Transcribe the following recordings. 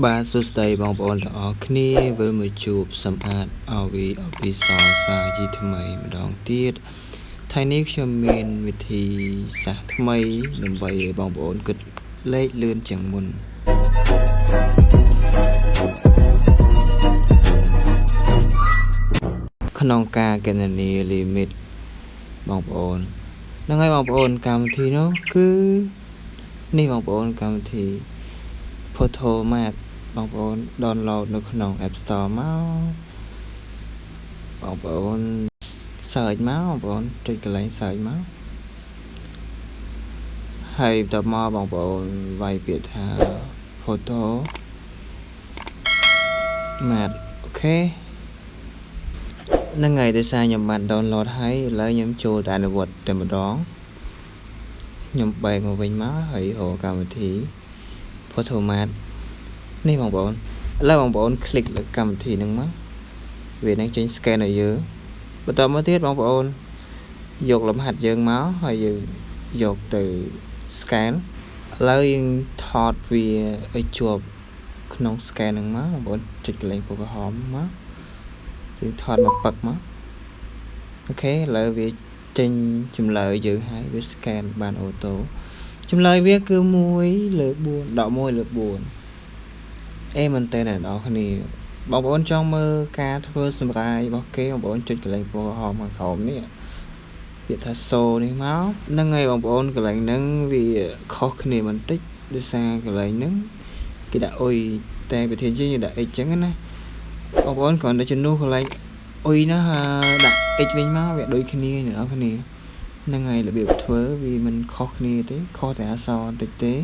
បាទសួស្តីបងប្អូនទាំងអស់គ្នាវិលមកជួបសម្អាត RV អភិសាសាជាថ្មីម្ដងទៀតថ្ងៃនេះខ្ញុំមានវិធីសាស្ត្រថ្មីដើម្បីឲ្យបងប្អូនគិតលេខលឿនជាងមុនក្នុងការគណនា limit បងប្អូនហ្នឹងហើយបងប្អូនកម្មវិធីនោះគឺនេះបងប្អូនកម្មវិធី Photomat បងប្អូន download នៅក្នុង App Store មកបងប្អូន search មកបងប្អូនចុចកន្លែង search មកហើយបន្ទាប់មកបងប្អូនវាយពាក្យថា Photomat អូខេហ្នឹងហើយដោយសារខ្ញុំបាន download ហើយឥឡូវខ្ញុំចូលទៅអនុវត្តតែម្ដងខ្ញុំបែកមកវិញមកហើយរកកម្មវិធី Photomat នេះបងប្អូនឥឡូវបងប្អូនคลิกលើកម្មវិធីហ្នឹងមកវានឹងចេញ scan ឲ្យយើងបន្តមកទៀតបងប្អូនយកលំហាត់យើងមកហើយយើងយកទៅ scan ឥឡូវយើងថតវាឲ្យជាប់ក្នុង scan ហ្នឹងមកបងប្អូនចុចកន្លែងពណ៌ក្រហមមកយើងថតមកពឹកមកអូខេឥឡូវវាចេញចម្លើយយើងហើយវា scan បានអូតូចម្លើយវាគឺ1/4 ដក1/4មែនតើអ្នកនរគ្នាបងប្អូនចង់មើលការធ្វើសម្រាយរបស់គេបងប្អូនចុចកន្លែងពណ៌ក្រហមខាងក្រោមនេះពាក្យថាសូនេះមកហ្នឹងហើយបងប្អូនកន្លែងហ្នឹងវាខុសគ្នាបន្តិចដោយសារកន្លែងហ្នឹងគេដាក់អុយតែប្រធានយើងដាក់ x ចឹងណាបងប្អូនគ្រាន់តែជំនួសកន្លែងអុយណាដាក់ x វិញមកវាដូចគ្នាអ្នកនរគ្នាហ្នឹងហើយរបៀបធ្វើវាមិនខុសគ្នាទេខុសតែអក្សរបន្តិចទេ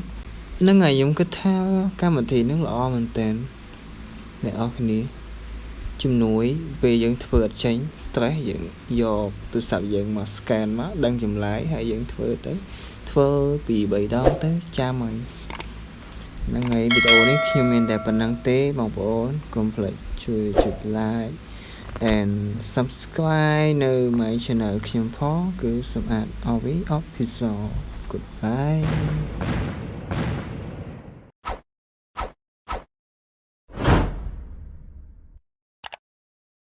ហ្នឹងហើយខ្ញុំគិតថាកម្មវិធីហ្នឹងល្អមែនតើអ្នកនរគ្នាជំនួយពេលយើងធ្វើអត់ចេញ stress យើងយកទូរស័ព្ទយើងមក scan មកដឹងចម្លើយហើយយើងធ្វើទៅធ្វើពី3ដងទៅចាំហើយហ្នឹងហើយវីដេអូនេះខ្ញុំមានតែប៉ុណ្្នឹងទេបងប្អូនកុំភ្លេចជួយចុច like and subscribe នៅ my channel ខ្ញុំផងគឺសម្អាត RV Official goodbye